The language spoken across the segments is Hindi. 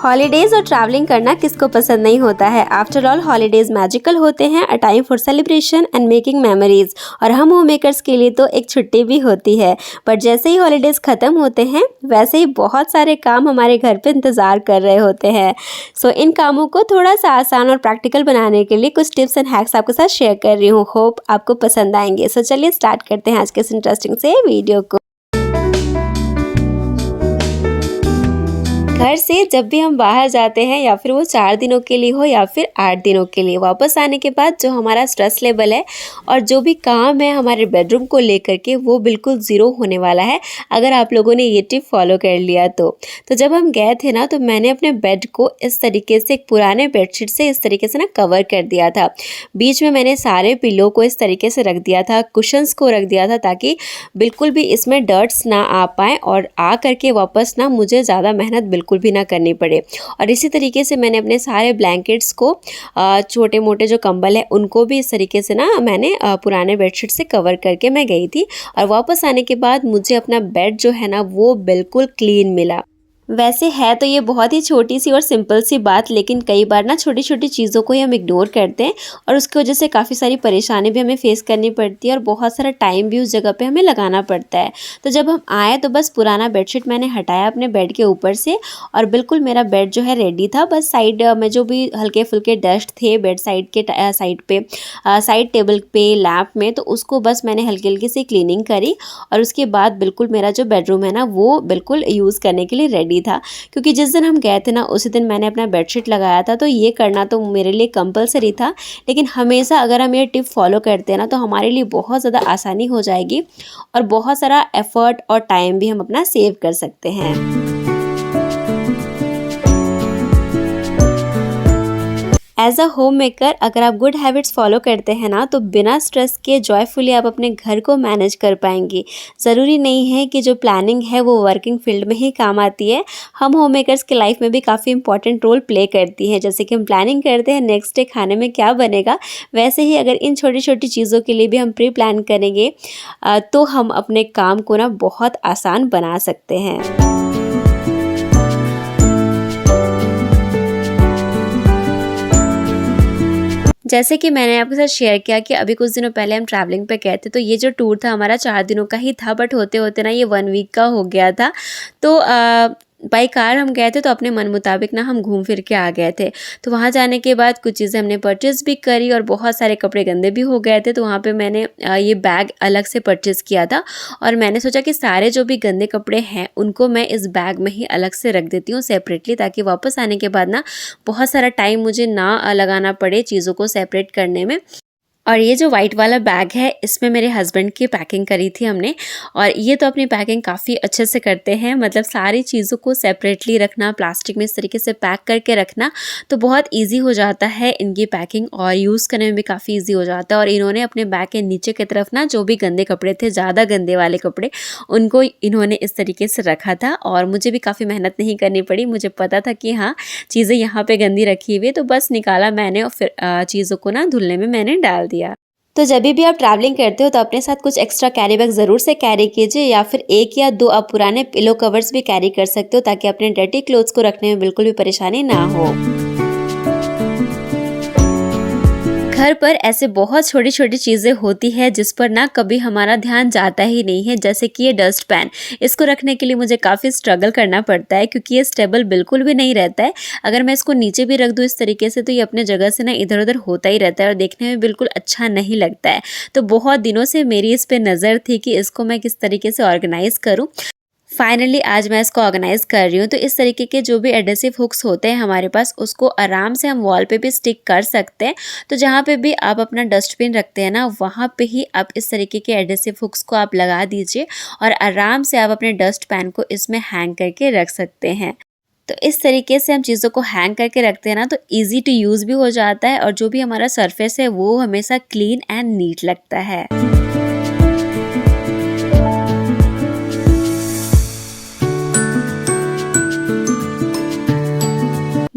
हॉलीडेज और ट्रैवलिंग करना किसको पसंद नहीं होता है। आफ्टर ऑल हॉलीडेज मैजिकल होते हैं, a time for celebration and making memories. और हम होम मेकर्स के लिए तो एक छुट्टी भी होती है। बट जैसे ही हॉलीडेज ख़त्म होते हैं वैसे ही बहुत सारे काम हमारे घर पे इंतज़ार कर रहे होते हैं। सो इन कामों को थोड़ा सा आसान और प्रैक्टिकल बनाने के लिए कुछ टिप्स एंड हैक्स आपके साथ शेयर कर रही हूँ। होप आपको पसंद आएंगे। सो चलिए स्टार्ट करते हैं आज के इस इंटरेस्टिंग से वीडियो को। घर से जब भी हम बाहर जाते हैं, या फिर वो 4 दिनों के लिए हो या फिर 8 दिनों के लिए, वापस आने के बाद जो हमारा स्ट्रेस लेवल है और जो भी काम है हमारे बेडरूम को लेकर के, वो बिल्कुल ज़ीरो होने वाला है अगर आप लोगों ने ये टिप फॉलो कर लिया तो जब हम गए थे ना, तो मैंने अपने बेड को इस तरीके से, एक पुराने बेडशीट से इस तरीके से ना कवर कर दिया था। बीच में मैंने सारे पिलो को इस तरीके से रख दिया था, कुशन्स को रख दिया था, ताकि बिल्कुल भी इसमें डर्ट्स ना आ पाएँ और आ करके वापस ना मुझे ज़्यादा मेहनत बिल्कुल भी ना करनी पड़े। और इसी तरीके से मैंने अपने सारे ब्लैंकेट्स को, छोटे मोटे जो कंबल है उनको भी इस तरीके से ना मैंने पुराने बेडशीट से कवर करके मैं गई थी। और वापस आने के बाद मुझे अपना बेड जो है ना वो बिल्कुल क्लीन मिला। वैसे है तो ये बहुत ही छोटी सी और सिंपल सी बात, लेकिन कई बार ना छोटी छोटी चीज़ों को ही हम इग्नोर करते हैं और उसकी वजह से काफ़ी सारी परेशानी भी हमें फेस करनी पड़ती है और बहुत सारा टाइम भी उस जगह पे हमें लगाना पड़ता है। तो जब हम आए तो बस पुराना बेडशीट मैंने हटाया अपने बेड के ऊपर से और बिल्कुल मेरा बेड जो है रेडी था। बस साइड में जो भी हल्के फुल्के डस्ट थे बेड साइड के साइड पे, साइड टेबल पे, लैंप में, तो उसको बस मैंने हल्की हल्की सी क्लीनिंग करी। और उसके बाद बिल्कुल मेरा जो बेडरूम है ना वो बिल्कुल यूज़ करने के लिए रेडी था। क्योंकि जिस दिन हम गए थे ना उसी दिन मैंने अपना बेडशीट लगाया था, तो ये करना तो मेरे लिए कंपलसरी था। लेकिन हमेशा अगर हम ये टिप फॉलो करते हैं ना, तो हमारे लिए बहुत ज़्यादा आसानी हो जाएगी और बहुत सारा एफर्ट और टाइम भी हम अपना सेव कर सकते हैं। एज अ होम मेकर अगर आप गुड हैबिट्स फॉलो करते हैं ना, तो बिना स्ट्रेस के जॉयफुली आप अपने घर को मैनेज कर पाएंगी। ज़रूरी नहीं है कि जो प्लानिंग है वो वर्किंग फील्ड में ही काम आती है। हम होम मेकर्स के लाइफ में भी काफ़ी इंपॉर्टेंट रोल प्ले करती है। जैसे कि हम प्लानिंग करते हैं नेक्स्ट डे खाने में क्या बनेगा, वैसे ही अगर इन छोटी छोटी चीज़ों के लिए भी हम प्री प्लान करेंगे तो हम अपने काम को ना बहुत आसान बना सकते हैं। जैसे कि मैंने आपके साथ शेयर किया कि अभी कुछ दिनों पहले हम ट्रैवलिंग पे गए थे, तो ये जो टूर था हमारा 4 दिनों का ही था, बट होते होते ना ये 1 वीक का हो गया था। तो बाई कार हम गए थे, तो अपने मन मुताबिक ना हम घूम फिर के आ गए थे। तो वहाँ जाने के बाद कुछ चीज़ें हमने परचेज़ भी करी और बहुत सारे कपड़े गंदे भी हो गए थे। तो वहाँ पे मैंने ये बैग अलग से परचेज़ किया था और मैंने सोचा कि सारे जो भी गंदे कपड़े हैं उनको मैं इस बैग में ही अलग से रख देती हूँ सेपरेटली, ताकि वापस आने के बाद ना बहुत सारा टाइम मुझे ना लगाना पड़े चीज़ों को सेपरेट करने में। और ये जो वाइट वाला बैग है इसमें मेरे हस्बैंड की पैकिंग करी थी हमने, और ये तो अपनी पैकिंग काफ़ी अच्छे से करते हैं। मतलब सारी चीज़ों को सेपरेटली रखना, प्लास्टिक में इस तरीके से पैक करके रखना, तो बहुत इजी हो जाता है इनकी पैकिंग और यूज़ करने में भी काफ़ी इजी हो जाता है। और इन्होंने अपने बैग के नीचे की तरफ ना जो भी गंदे कपड़े थे, ज़्यादा गंदे वाले कपड़े, उनको इन्होंने इस तरीके से रखा था और मुझे भी काफ़ी मेहनत नहीं करनी पड़ी। मुझे पता था कि हाँ चीज़ें यहाँ पर गंदी रखी हुई, तो बस निकाला मैंने और फिर चीज़ों को ना धुलने में मैंने डाल दिया। तो जब भी आप ट्रैवलिंग करते हो तो अपने साथ कुछ एक्स्ट्रा कैरी बैग ज़रूर से कैरी कीजिए, या फिर 1 या 2 आप पुराने पिलो कवर्स भी कैरी कर सकते हो, ताकि अपने डर्टी क्लोथ्स को रखने में बिल्कुल भी परेशानी ना हो। घर पर ऐसे बहुत छोटी छोटी चीज़ें होती है जिस पर ना कभी हमारा ध्यान जाता ही नहीं है। जैसे कि ये डस्ट पैन, इसको रखने के लिए मुझे काफ़ी स्ट्रगल करना पड़ता है, क्योंकि ये स्टेबल बिल्कुल भी नहीं रहता है। अगर मैं इसको नीचे भी रख दूँ इस तरीके से, तो ये अपने जगह से ना इधर उधर होता ही रहता है और देखने में बिल्कुल अच्छा नहीं लगता है। तो बहुत दिनों से मेरी इस पर नज़र थी कि इसको मैं किस तरीके से ऑर्गेनाइज़ करूँ। फाइनली आज मैं इसको ऑर्गेनाइज़ कर रही हूँ। तो इस तरीके के जो भी एडहेसिव हुक्स होते हैं हमारे पास, उसको आराम से हम वॉल पे भी स्टिक कर सकते हैं। तो जहाँ पे भी आप अपना डस्टबिन रखते हैं ना, वहाँ पे ही आप इस तरीके के एडहेसिव हुक्स को आप लगा दीजिए और आराम से आप अपने डस्ट पैन को इसमें हैंग करके रख सकते हैं। तो इस तरीके से हम चीज़ों को हैंग करके रखते हैं ना, तो ईजी टू यूज़ भी हो जाता है और जो भी हमारा सरफेस है वो हमेशा क्लीन एंड नीट लगता है।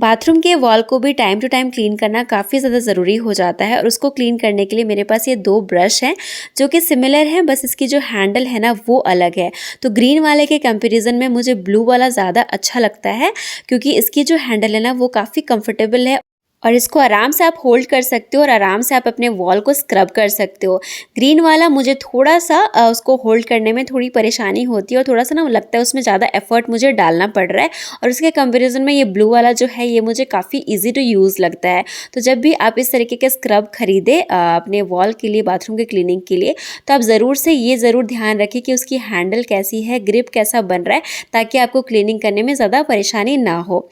बाथरूम के वॉल को भी टाइम टू टाइम क्लीन करना काफ़ी ज़्यादा ज़रूरी हो जाता है और उसको क्लीन करने के लिए मेरे पास ये 2 ब्रश हैं जो कि सिमिलर हैं, बस इसकी जो हैंडल है ना वो अलग है। तो ग्रीन वाले के कंपैरिजन में मुझे ब्लू वाला ज़्यादा अच्छा लगता है क्योंकि इसकी जो हैंडल है ना वो काफ़ी कंफर्टेबल है और इसको आराम से आप होल्ड कर सकते हो और आराम से आप अपने वॉल को स्क्रब कर सकते हो। ग्रीन वाला मुझे थोड़ा-सा उसको होल्ड करने में थोड़ी परेशानी होती है और थोड़ा-सा ना लगता है उसमें ज़्यादा एफर्ट मुझे डालना पड़ रहा है और उसके कंपैरिजन में ये ब्लू वाला जो है ये मुझे काफ़ी ईज़ी टू यूज़ लगता है। तो जब भी आप इस तरीके के स्क्रब खरीदें अपने वॉल के लिए, बाथरूम के क्लीनिंग के लिए, तो आप ज़रूर से ये ज़रूर ध्यान रखें कि उसकी हैंडल कैसी है, ग्रिप कैसा बन रहा है, ताकि आपको क्लीनिंग करने में ज़्यादा परेशानी ना हो।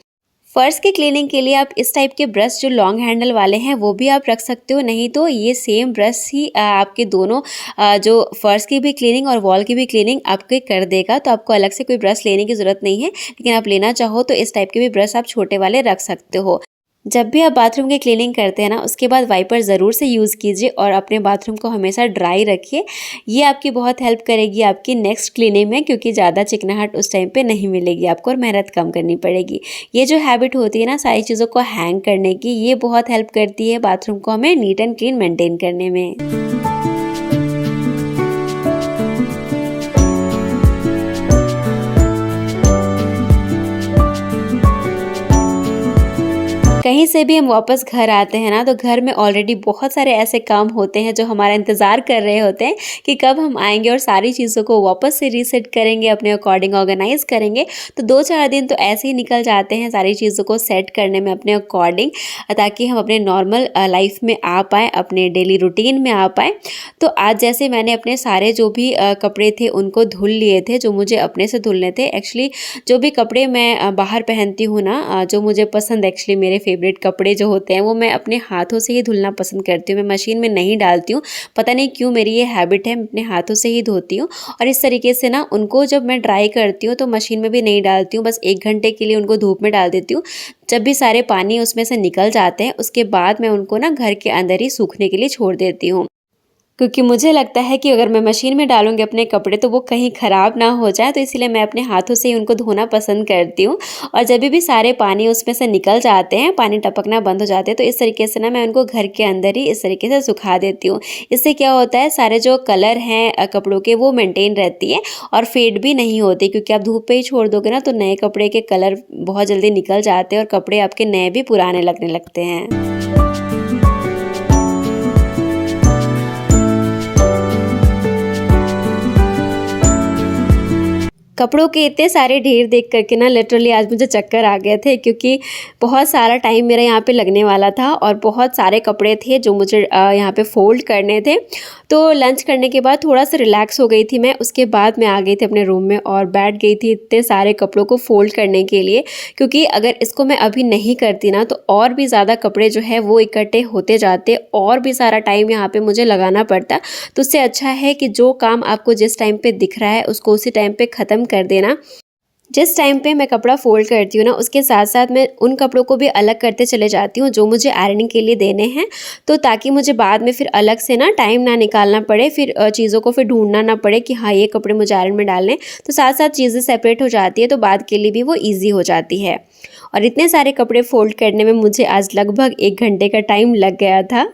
फर्श की क्लीनिंग के लिए आप इस टाइप के ब्रश जो लॉन्ग हैंडल वाले हैं वो भी आप रख सकते हो, नहीं तो ये सेम ब्रश ही आपके दोनों जो फर्श की भी क्लीनिंग और वॉल की भी क्लीनिंग आपके कर देगा। तो आपको अलग से कोई ब्रश लेने की ज़रूरत नहीं है, लेकिन आप लेना चाहो तो इस टाइप के भी ब्रश आप छोटे वाले रख सकते हो। जब भी आप बाथरूम की क्लीनिंग करते हैं ना उसके बाद वाइपर ज़रूर से यूज़ कीजिए और अपने बाथरूम को हमेशा ड्राई रखिए। ये आपकी बहुत हेल्प करेगी आपकी नेक्स्ट क्लीनिंग में, क्योंकि ज़्यादा चिकनाहट उस टाइम पे नहीं मिलेगी आपको और मेहनत कम करनी पड़ेगी। ये जो हैबिट होती है ना सारी चीज़ों को हैंग करने की, ये बहुत हेल्प करती है बाथरूम को हमें नीट एंड क्लीन मेंटेन करने में। कहीं से भी हम वापस घर आते हैं ना तो घर में ऑलरेडी बहुत सारे ऐसे काम होते हैं जो हमारा इंतज़ार कर रहे होते हैं कि कब हम आएंगे और सारी चीज़ों को वापस से रीसेट करेंगे, अपने अकॉर्डिंग ऑर्गेनाइज करेंगे। तो 2-4 दिन तो ऐसे ही निकल जाते हैं सारी चीज़ों को सेट करने में अपने अकॉर्डिंग, ताकि हम अपने नॉर्मल लाइफ में आ पाएँ, अपने डेली रूटीन में आ पाएँ। तो आज जैसे मैंने अपने सारे जो भी कपड़े थे उनको धुल लिए थे, जो मुझे अपने से धुलने थे। एक्चुअली जो भी कपड़े मैं बाहर पहनती हूँ ना, जो मुझे पसंद, एक्चुअली मेरे फेवरेट कपड़े जो होते हैं वो मैं अपने हाथों से ही धुलना पसंद करती हूँ। मैं मशीन में नहीं डालती हूँ, पता नहीं क्यों मेरी ये हैबिट है, मैं अपने हाथों से ही धोती हूँ। और इस तरीके से ना उनको जब मैं ड्राई करती हूँ तो मशीन में भी नहीं डालती हूँ, बस 1 घंटे के लिए उनको धूप में डाल देती हूँ। जब भी सारे पानी उसमें से निकल जाते हैं उसके बाद मैं उनको ना घर के अंदर ही सूखने के लिए छोड़ देती हूँ, क्योंकि मुझे लगता है कि अगर मैं मशीन में डालूँगी अपने कपड़े तो वो कहीं ख़राब ना हो जाए, तो इसलिए मैं अपने हाथों से ही उनको धोना पसंद करती हूँ। और जब भी सारे पानी उसमें से निकल जाते हैं, पानी टपकना बंद हो जाते हैं, तो इस तरीके से ना मैं उनको घर के अंदर ही इस तरीके से सुखा देती हूँ। इससे क्या होता है, सारे जो कलर हैं कपड़ों के वो मेंटेन रहती है और फेड भी नहीं होते, क्योंकि आप धूप पे ही छोड़ दोगे ना तो नए कपड़े के कलर बहुत जल्दी निकल जाते हैं और कपड़े आपके नए भी पुराने लगने लगते हैं। कपड़ों के इतने सारे ढेर देख करके ना लिटरली आज मुझे चक्कर आ गए थे, क्योंकि बहुत सारा टाइम मेरा यहाँ पे लगने वाला था और बहुत सारे कपड़े थे जो मुझे यहाँ पे फ़ोल्ड करने थे। तो लंच करने के बाद थोड़ा सा रिलैक्स हो गई थी मैं, उसके बाद मैं आ गई थी अपने रूम में और बैठ गई थी इतने सारे कपड़ों को फ़ोल्ड करने के लिए, क्योंकि अगर इसको मैं अभी नहीं करती ना तो और भी ज़्यादा कपड़े जो है वो इकट्ठे होते जाते और भी सारा टाइम यहाँ पे मुझे लगाना पड़ता। तो उससे अच्छा है कि जो काम आपको जिस टाइम पे दिख रहा है उसको उसी टाइम पे ख़त्म कर देना। जिस टाइम पे मैं कपड़ा फोल्ड करती हूँ ना उसके साथ साथ मैं उन कपड़ों को भी अलग करते चले जाती हूँ जो मुझे आयरनिंग के लिए देने हैं, तो ताकि मुझे बाद में फिर अलग से ना टाइम ना निकालना पड़े, फिर चीज़ों को फिर ढूंढना ना पड़े कि हाँ ये कपड़े मुझे आयरन में डालने। तो साथ साथ चीज़ें सेपरेट हो जाती है तो बाद के लिए भी वो ईजी हो जाती है। और इतने सारे कपड़े फोल्ड करने में मुझे आज लगभग 1 घंटे का टाइम लग गया था।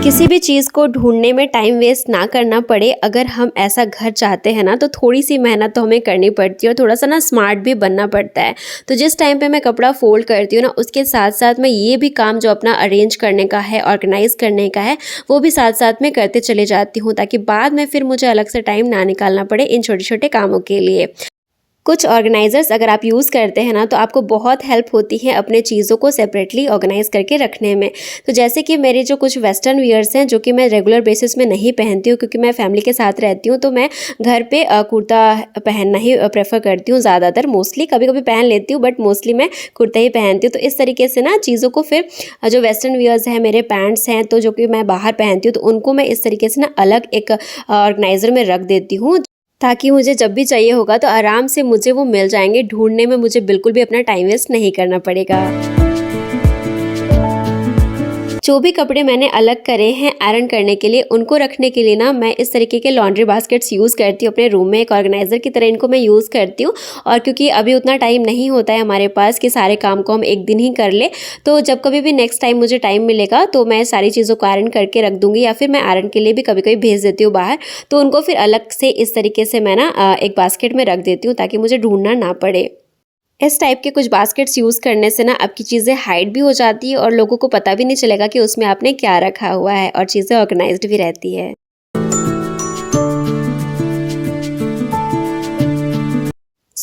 किसी भी चीज़ को ढूंढने में टाइम वेस्ट ना करना पड़े, अगर हम ऐसा घर चाहते हैं ना तो थोड़ी सी मेहनत तो हमें करनी पड़ती है और थोड़ा सा ना स्मार्ट भी बनना पड़ता है। तो जिस टाइम पे मैं कपड़ा फोल्ड करती हूँ ना उसके साथ साथ मैं ये भी काम जो अपना अरेंज करने का है, ऑर्गेनाइज करने का है, वो भी साथ साथ में करते चले जाती हूँ, ताकि बाद में फिर मुझे अलग से टाइम ना निकालना पड़े इन छोटे छोटे कामों के लिए। कुछ ऑर्गेनाइजर्स अगर आप यूज़ करते हैं ना तो आपको बहुत हेल्प होती है अपने चीज़ों को सेपरेटली ऑर्गेनाइज करके रखने में। तो जैसे कि मेरे जो कुछ वेस्टर्न वियर्स हैं जो कि मैं रेगुलर बेसिस में नहीं पहनती हूँ, क्योंकि मैं फैमिली के साथ रहती हूँ, तो मैं घर पे कुर्ता पहनना ही प्रेफर करती हूँ ज़्यादातर। मोस्टली कभी कभी पहन लेती हूँ बट मोस्टली मैं कुर्ता ही पहनती हूँ। तो इस तरीके से ना चीज़ों को फिर जो वेस्टर्न वियर्स हैं, मेरे पैंट्स हैं तो जो कि मैं बाहर पहनती हूँ, तो उनको मैं इस तरीके से ना अलग एक ऑर्गेनाइज़र में रख देती हूँ, ताकि मुझे जब भी चाहिए होगा तो आराम से मुझे वो मिल जाएंगे। ढूंढने में मुझे बिल्कुल भी अपना टाइम वेस्ट नहीं करना पड़ेगा। जो भी कपड़े मैंने अलग करे हैं आयरन करने के लिए, उनको रखने के लिए ना मैं इस तरीके के लॉन्ड्री बास्केट्स यूज़ करती हूँ। अपने रूम में एक ऑर्गेनाइज़र की तरह इनको मैं यूज़ करती हूँ। और क्योंकि अभी उतना टाइम नहीं होता है हमारे पास कि सारे काम को हम एक दिन ही कर ले, तो जब कभी भी नेक्स्ट टाइम मुझे टाइम मिलेगा तो मैं सारी चीज़ों को आयरन करके रख दूँगी, या फिर मैं आयरन के लिए भी कभी-कभी भेज देती हूँ बाहर। तो उनको फिर अलग से इस तरीके से मैं ना एक बास्केट में रख देती हूँ ताकि मुझे ढूँढना ना पड़े। इस टाइप के कुछ बास्केट्स यूज़ करने से ना आपकी चीज़ें हाइड भी हो जाती है और लोगों को पता भी नहीं चलेगा कि उसमें आपने क्या रखा हुआ है, और चीज़ें ऑर्गेनाइज्ड भी रहती है।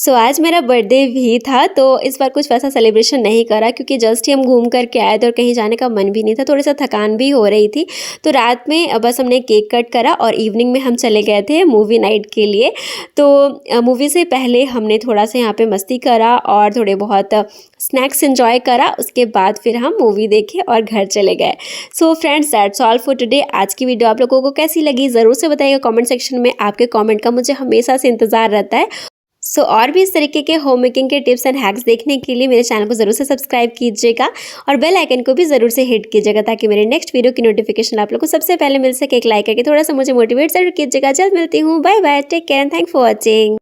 आज मेरा बर्थडे भी था, तो इस बार कुछ वैसा सेलिब्रेशन नहीं करा क्योंकि जस्ट ही हम घूम कर के आए थे और कहीं जाने का मन भी नहीं था, थोड़ी-सा थकान भी हो रही थी। तो रात में बस हमने केक कट करा और इवनिंग में हम चले गए थे मूवी नाइट के लिए। तो मूवी से पहले हमने थोड़ा-सा यहाँ पे मस्ती करा और थोड़े बहुत स्नैक्स एन्जॉय करा, उसके बाद फिर हम मूवी देखे और घर चले गए। So friends, that's all for today. आज की वीडियो आप लोगों को कैसी लगी ज़रूर से बताइएगा कमेंट सेक्शन में। आपके कमेंट का मुझे हमेशा से इंतज़ार रहता है। और भी इस तरीके के होम मेकिंग के टिप्स एंड हैक्स देखने के लिए मेरे चैनल को ज़रूर से सब्सक्राइब कीजिएगा और बेल आइकन को भी ज़रूर से हिट कीजिएगा ताकि मेरे नेक्स्ट वीडियो की नोटिफिकेशन आप लोग को सबसे पहले मिल सके। एक लाइक करके थोड़ा सा मुझे मोटिवेट ज़रूर कीजिएगा। जल्द मिलती हूँ। Bye bye, take care and thank for watching.